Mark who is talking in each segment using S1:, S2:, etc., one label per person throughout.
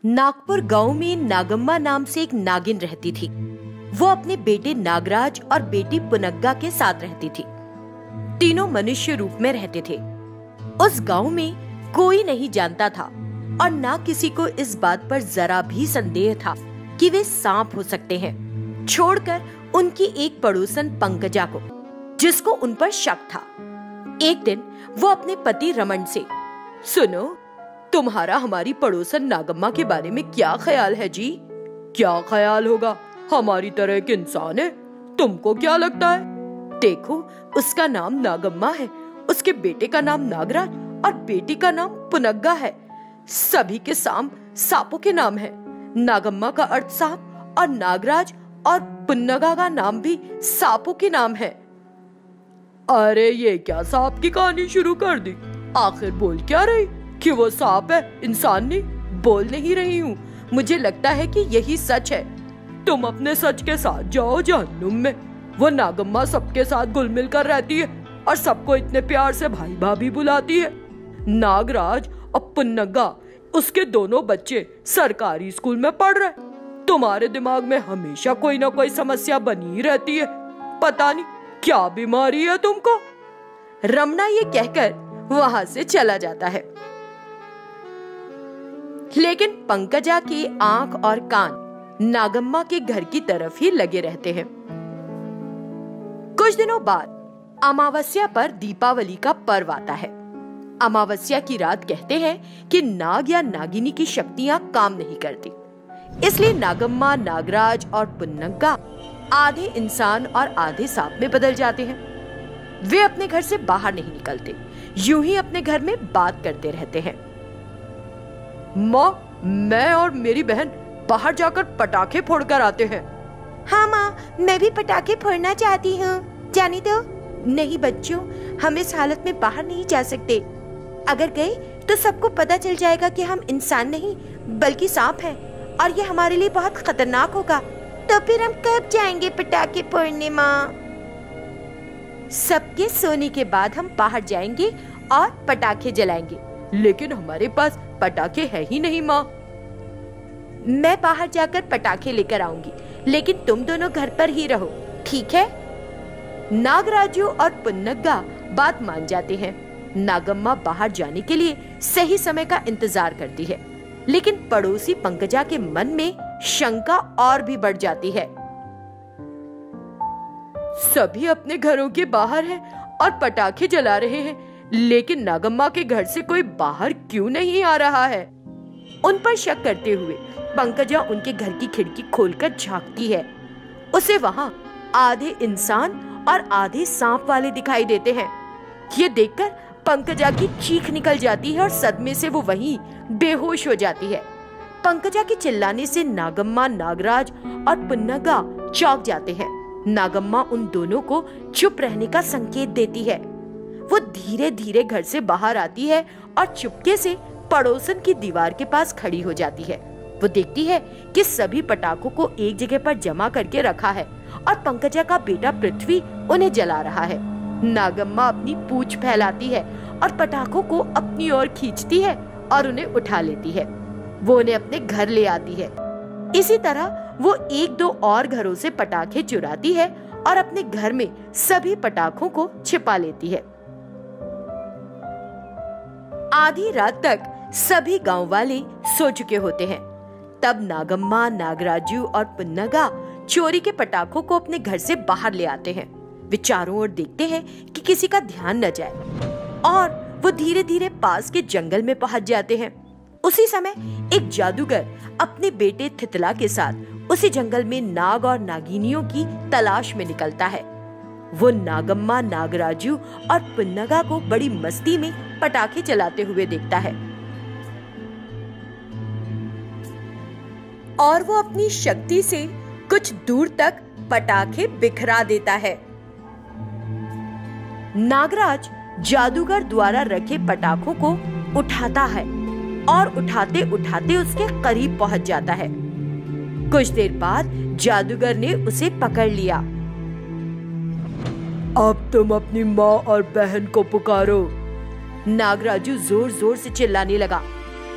S1: नागपुर गांव में नागम्मा नाम से एक नागिन रहती थी। वो अपने बेटे नागराज और बेटी पुनग्गा के साथ रहती थी। तीनों मनुष्य रूप में रहते थे। उस गांव में कोई नहीं जानता था और ना किसी को इस बात पर जरा भी संदेह था कि वे सांप हो सकते हैं, छोड़कर उनकी एक पड़ोसन पंकजा को, जिसको उन पर शक था। एक दिन वो अपने पति रमन से, सुनो, तुम्हारा हमारी पड़ोसन नागम्मा के बारे में क्या ख्याल है जी? क्या ख्याल होगा, हमारी तरह एक इंसान है, तुमको क्या लगता है? देखो, उसका नाम नागम्मा है, उसके बेटे का नाम नागराज और बेटी का नाम पुनग्गा है। सभी के सांपों के नाम है। नागम्मा का अर्थ सांप और नागराज और पुनग्गा का नाम भी सांपों के नाम है। अरे ये क्या सांप की कहानी शुरू कर दी? आखिर बोल क्या रही कि वो सांप है, इंसान नहीं? बोल नहीं रही हूँ, मुझे लगता है कि यही सच है। तुम अपने सच के साथ जाओ जहन्नुम में। वो नागम्मा सबके साथ घुल मिल कर रहती है और सबको इतने प्यार से भाई भाभी बुलाती है। नागराज और पुनग्गा, उसके दोनों बच्चे सरकारी स्कूल में पढ़ रहे। तुम्हारे दिमाग में हमेशा कोई ना कोई समस्या बनी रहती है, पता नहीं क्या बीमारी है तुमको। रमना ये कहकर वहां से चला जाता है, लेकिन पंकजा की आंख और कान नागम्मा के घर की तरफ ही लगे रहते हैं। कुछ दिनों बाद अमावस्या पर दीपावली का पर्व आता है। अमावस्या की रात कहते हैं कि नाग या नागिनी की शक्तियां काम नहीं करती, इसलिए नागम्मा, नागराज और पुनग्गा आधे इंसान और आधे सांप में बदल जाते हैं। वे अपने घर से बाहर नहीं निकलते, यूं ही अपने घर में बात करते रहते हैं। माँ, मैं और मेरी बहन बाहर जाकर पटाखे फोड़कर आते हैं।
S2: हाँ माँ, मैं भी पटाखे फोड़ना चाहती हूँ, जाने दो। नहीं बच्चों, हम इस हालत में बाहर नहीं जा सकते। अगर गए तो सबको पता चल जाएगा कि हम इंसान नहीं बल्कि सांप हैं और ये हमारे लिए बहुत खतरनाक होगा। तो फिर हम कब जाएंगे पटाखे फोड़ने माँ? सबके सोने के बाद हम बाहर जाएंगे और पटाखे जलाएंगे।
S1: लेकिन हमारे पास पटाखे है ही नहीं माँ।
S2: मैं बाहर जाकर पटाखे लेकर आऊंगी, लेकिन तुम दोनों घर पर ही रहो, ठीक है?
S1: नागराजू और पुनग्गा बात मान जाते हैं। नागम्मा बाहर जाने के लिए सही समय का इंतजार करती है, लेकिन पड़ोसी पंकजा के मन में शंका और भी बढ़ जाती है। सभी अपने घरों के बाहर हैं और पटाखे जला रहे हैं, लेकिन नागम्मा के घर से कोई बाहर क्यों नहीं आ रहा है? उन पर शक करते हुए पंकजा उनके घर की खिड़की खोलकर झांकती है। उसे वहां आधे इंसान और आधे सांप वाले दिखाई देते हैं। ये देखकर पंकजा की चीख निकल जाती है और सदमे से वो वहीं बेहोश हो जाती है। पंकजा के चिल्लाने से नागम्मा, नागराज और पुनग्गा चौंक जाते हैं। नागम्मा उन दोनों को चुप रहने का संकेत देती है। वो धीरे धीरे घर से बाहर आती है और चुपके से पड़ोसन की दीवार के पास खड़ी हो जाती है। वो देखती है कि सभी पटाखों को एक जगह पर जमा करके रखा है और पंकजा का बेटा पृथ्वी उन्हें जला रहा है। नागम्मा अपनी पूंछ फैलाती है और पटाखों को अपनी ओर खींचती है और उन्हें उठा लेती है। वो उन्हें अपने घर ले आती है। इसी तरह वो एक दो और घरों से पटाखे चुराती है और अपने घर में सभी पटाखों को छिपा लेती है। आधी रात तक सभी गांव वाले सो चुके होते हैं। तब नागम्मा, नागराजू और पुनग्गा चोरी के पटाखों को अपने घर से बाहर ले आते हैं। वे चारों ओर देखते हैं कि किसी का ध्यान न जाए और वो धीरे धीरे पास के जंगल में पहुंच जाते हैं। उसी समय एक जादूगर अपने बेटे थितला के साथ उसी जंगल में नाग और नागिनियों की तलाश में निकलता है। वो नागम्मा, नागराजू और पुनग्गा को बड़ी मस्ती में पटाखे चलाते हुए देखता है और वो अपनी शक्ति से कुछ दूर तक पटाखे बिखरा देता है। नागराज जादूगर द्वारा रखे पटाखों को उठाता है और उठाते उठाते उसके करीब पहुंच जाता है। कुछ देर बाद जादूगर ने उसे पकड़ लिया। अब तुम अपनी माँ और बहन को पुकारो। नागराजू जोर जोर से चिल्लाने लगा।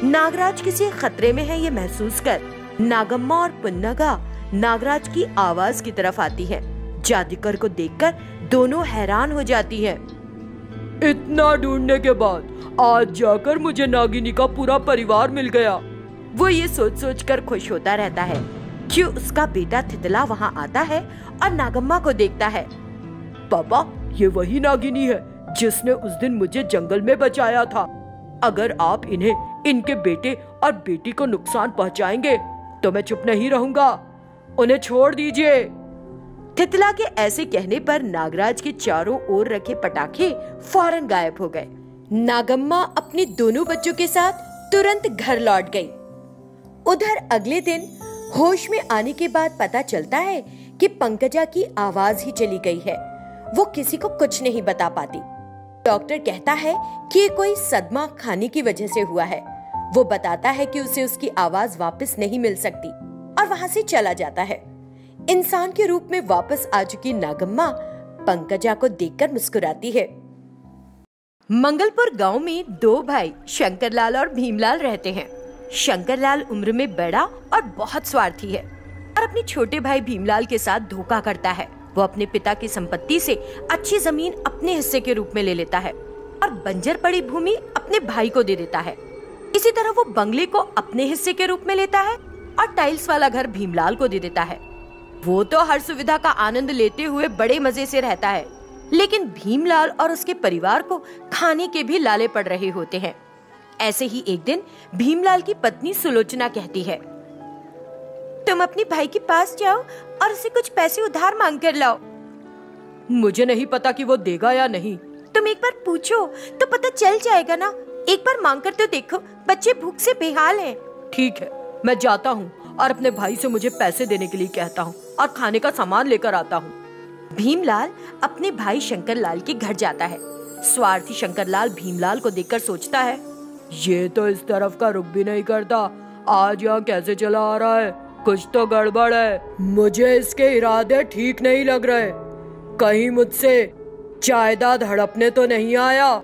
S1: नागराज किसी खतरे में है ये महसूस कर नागम्मा और पुन्नगा नागराज की आवाज की तरफ आती है। जादूगर को देखकर दोनों हैरान हो जाती हैं।
S3: इतना ढूंढने के बाद आज जाकर मुझे नागिनी का पूरा परिवार मिल गया।
S1: वो ये सोच सोच कर खुश होता रहता है कि उसका बेटा थितला वहाँ आता है और नागम्मा को देखता है।
S3: पापा, ये वही नागिनी है जिसने उस दिन मुझे जंगल में बचाया था। अगर आप इन्हें इनके बेटे और बेटी को नुकसान पहुंचाएंगे तो मैं चुप नहीं रहूंगा। उन्हें छोड़ दीजिए।
S1: थितला के ऐसे कहने पर नागराज के चारों ओर रखे पटाखे फौरन गायब हो गए। नागम्मा अपने दोनों बच्चों के साथ तुरंत घर लौट गई। उधर अगले दिन होश में आने के बाद पता चलता है कि पंकजा की आवाज ही चली गई है। वो किसी को कुछ नहीं बता पाती। डॉक्टर कहता है कि ये कोई सदमा खाने की वजह से हुआ है। वो बताता है कि उसे उसकी आवाज वापस नहीं मिल सकती और वहाँ से चला जाता है। इंसान के रूप में वापस आ चुकी नागम्मा पंकजा को देखकर मुस्कुराती है। मंगलपुर गांव में दो भाई शंकरलाल और भीमलाल रहते हैं। शंकरलाल उम्र में बड़ा और बहुत स्वार्थी है और अपने छोटे भाई भीमलाल के साथ धोखा करता है। वो अपने पिता की संपत्ति से अच्छी जमीन अपने हिस्से के रूप में ले लेता है और बंजर पड़ी भूमि अपने भाई को दे देता है। इसी तरह वो बंगले को अपने हिस्से के रूप में लेता है और टाइल्स वाला घर भीमलाल को दे देता है। वो तो हर सुविधा का आनंद लेते हुए बड़े मजे से रहता है, लेकिन भीमलाल और उसके परिवार को खाने के भी लाले पड़ रहे होते हैं। ऐसे ही एक दिन भीमलाल की पत्नी सुलोचना कहती है, तुम अपने भाई के पास जाओ और उसे कुछ पैसे उधार मांग कर लाओ।
S3: मुझे नहीं पता कि वो देगा या नहीं।
S2: तुम एक बार पूछो तो पता चल जाएगा ना। एक बार मांग कर तो देखो, बच्चे भूख से बेहाल हैं।
S3: ठीक है, मैं जाता हूँ और अपने भाई से मुझे पैसे देने के लिए कहता हूँ और खाने का सामान लेकर आता हूँ।
S1: भीमलाल अपने भाई शंकरलाल के घर जाता है। स्वार्थी शंकरलाल भीमलाल को देखकर सोचता है,
S3: ये तो इस तरफ का रुख भी नहीं करता। आज यहाँ कैसे चला आ रहा है? कुछ तो गड़बड़ है। मुझे इसके इरादे ठीक नहीं लग रहे। कहीं मुझसे जायदाद हड़पने तो नहीं आया?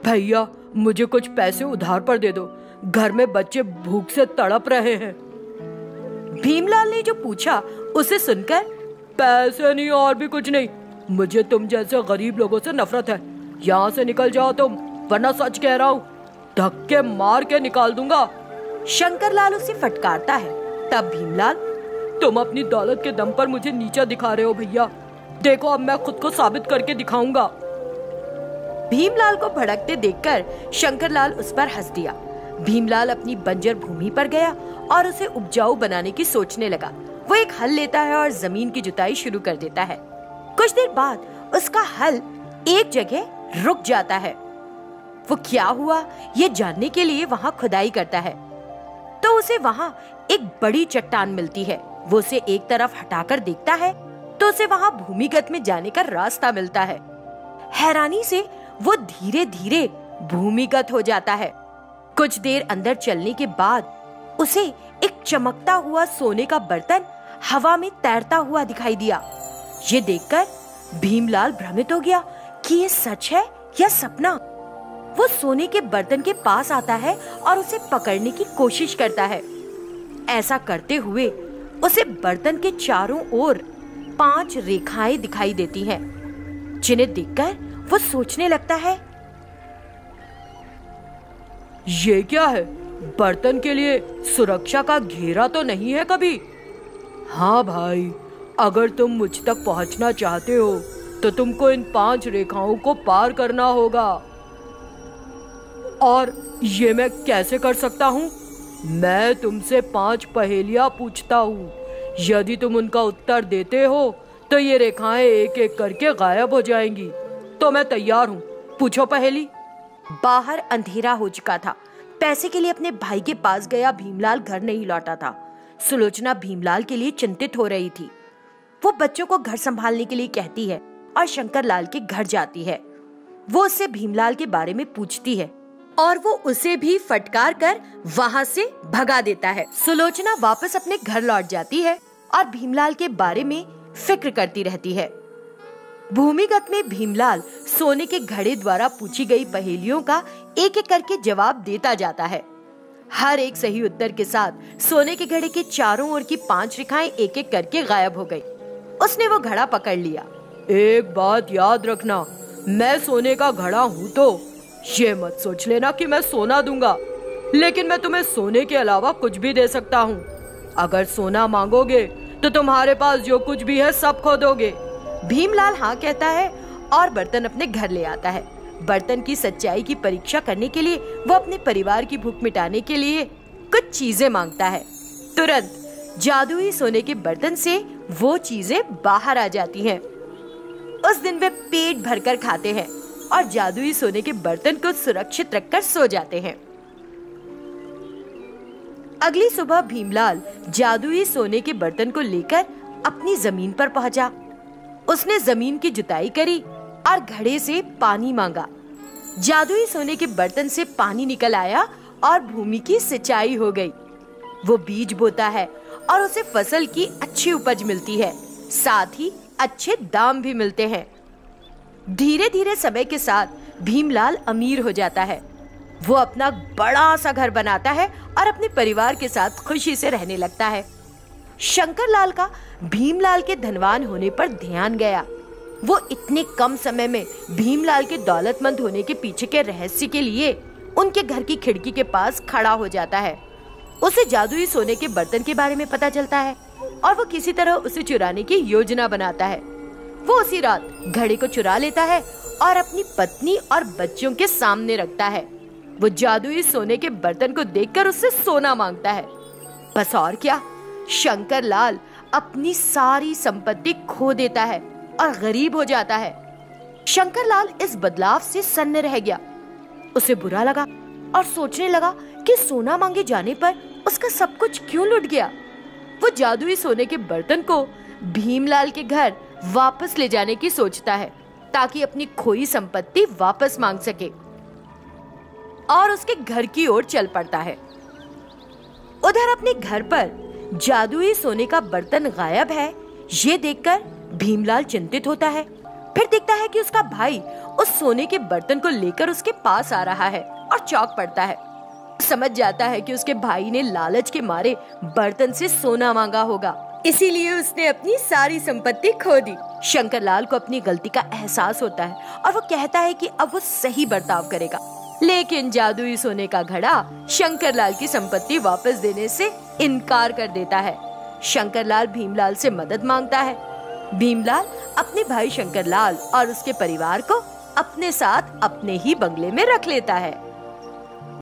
S3: भैया, मुझे कुछ पैसे उधार पर दे दो। घर में बच्चे भूख से तड़प रहे हैं।
S1: भीमलाल ने जो पूछा उसे सुनकर,
S3: पैसे नहीं और भी कुछ नहीं। मुझे तुम जैसे गरीब लोगों से नफरत है। यहाँ से निकल जाओ तुम, वरना सच कह रहा हूँ धक्के मार के निकाल दूंगा।
S1: शंकरलाल उसे फटकारता है। तब भीमलाल,
S3: तुम अपनी दौलत के दम पर मुझे नीचा दिखा रहे हो भैया। देखो, अब मैं खुद को साबित करके दिखाऊंगा।
S1: भीमलाल को भड़कते देखकर शंकरलाल उस पर हंस दिया। भीमलाल अपनी बंजर भूमि पर गया और उसे उपजाऊ बनाने की सोचने लगा। वो एक हल लेता है और जमीन की जुताई शुरू कर देता है। कुछ देर बाद उसका हल एक जगह रुक जाता है। वो क्या हुआ ये जानने के लिए वहाँ खुदाई करता है तो उसे वहाँ एक बड़ी चट्टान मिलती है। वो उसे एक तरफ हटाकर देखता है तो उसे वहाँ भूमिगत में जाने का रास्ता मिलता है। हैरानी से वो धीरे धीरे भूमिगत हो जाता है। कुछ देर अंदर चलने के बाद उसे एक चमकता हुआ सोने का बर्तन हवा में तैरता हुआ दिखाई दिया। ये देखकर भीमलाल भ्रमित हो गया कि ये सच है या सपना। वो सोने के बर्तन के पास आता है और उसे पकड़ने की कोशिश करता है। ऐसा करते हुए उसे बर्तन के चारों ओर 5 रेखाएं दिखाई देती हैं, जिन्हें देखकर वो सोचने लगता है,
S3: ये क्या है? बर्तन के लिए सुरक्षा का घेरा तो नहीं है कभी? हाँ भाई, अगर तुम मुझ तक पहुंचना चाहते हो तो तुमको इन 5 रेखाओं को पार करना होगा। और ये मैं कैसे कर सकता हूँ? मैं तुमसे 5 पहेलियाँ पूछता हूँ। यदि तुम उनका उत्तर देते हो तो ये रेखाएं एक एक करके गायब हो जाएंगी। तो मैं तैयार हूँ, पूछो पहेली।
S1: बाहर अंधेरा हो चुका था। पैसे के लिए अपने भाई के पास गया भीमलाल घर नहीं लौटा था। सुलोचना भीमलाल के लिए चिंतित हो रही थी। वो बच्चों को घर संभालने के लिए कहती है और शंकरलाल के घर जाती है। वो उससे भीमलाल के बारे में पूछती है और वो उसे भी फटकार कर वहाँ से भगा देता है। सुलोचना वापस अपने घर लौट जाती है और भीमलाल के बारे में फिक्र करती रहती है। भूमिगत में भीमलाल सोने के घड़े द्वारा पूछी गई पहेलियों का एक एक करके जवाब देता जाता है। हर एक सही उत्तर के साथ सोने के घड़े के चारों ओर की 5 रेखाएं एक एक करके गायब हो गई। उसने वो घड़ा पकड़ लिया।
S3: एक बात याद रखना, मैं सोने का घड़ा हूँ तो ये मत सोच लेना कि मैं सोना दूंगा, लेकिन मैं तुम्हें सोने के अलावा कुछ भी दे सकता हूँ। अगर सोना मांगोगे तो तुम्हारे पास जो कुछ भी है सब खो दोगे।
S1: भीमलाल हाँ कहता है और बर्तन अपने घर ले आता है। बर्तन की सच्चाई की परीक्षा करने के लिए वो अपने परिवार की भूख मिटाने के लिए कुछ चीजें मांगता है। तुरंत जादुई सोने के बर्तन से वो चीजें बाहर आ जाती हैं। उस दिन वे पेट भरकर खाते हैं और जादुई सोने के बर्तन को सुरक्षित रखकर सो जाते हैं। अगली सुबह भीमलाल जादुई सोने के बर्तन को लेकर अपनी जमीन पर पहुंचा। उसने जमीन की जुताई करी और घड़े से पानी मांगा। जादुई सोने के बर्तन से पानी निकल आया और भूमि की सिंचाई हो गई। वो बीज बोता है और उसे फसल की अच्छी उपज मिलती है, साथ ही अच्छे दाम भी मिलते हैं। धीरे धीरे समय के साथ भीमलाल अमीर हो जाता है। वो अपना बड़ा सा घर बनाता है और अपने परिवार के साथ खुशी से रहने लगता है। शंकरलाल का भीमलाल के धनवान होने पर ध्यान गया। वो इतने कम समय में भीमलाल के दौलतमंद होने के पीछे के रहस्य के लिए उनके घर की खिड़की के पास खड़ा हो जाता है। उसे जादुई सोने के बर्तन के बारे में पता चलता है और वो किसी तरह उसे चुराने की योजना बनाता है। वो उसी रात घड़े को चुरा लेता है और अपनी पत्नी और बच्चों के सामने रखता है। वो जादुई सोने के बर्तन को देखकर उससे सोना मांगता है। बस और क्या, शंकरलाल अपनी सारी संपत्ति खो देता है और गरीब हो जाता है। शंकरलाल इस बदलाव से सन्न रह गया। उसे बुरा लगा और सोचने लगा कि सोना मांगे जाने पर उसका सब कुछ क्यों लुट गया। वो जादुई सोने के बर्तन को भीमलाल के घर वापस ले जाने की सोचता है ताकि अपनी खोई संपत्ति वापस मांग सके और उसके घर की ओर चल पड़ता है। उधर अपने घर पर जादुई सोने का बर्तन गायब है, ये देखकर भीमलाल चिंतित होता है। फिर देखता है कि उसका भाई उस सोने के बर्तन को लेकर उसके पास आ रहा है और चौंक पड़ता है। समझ जाता है कि उसके भाई ने लालच के मारे बर्तन से सोना मांगा होगा, इसीलिए उसने अपनी सारी संपत्ति खो दी। शंकरलाल को अपनी गलती का एहसास होता है और वो कहता है कि अब वो सही बर्ताव करेगा, लेकिन जादुई सोने का घड़ा शंकरलाल की संपत्ति वापस देने से इनकार कर देता है। शंकरलाल भीमलाल से मदद मांगता है। भीमलाल अपने भाई शंकरलाल और उसके परिवार को अपने साथ अपने ही बंगले में रख लेता है।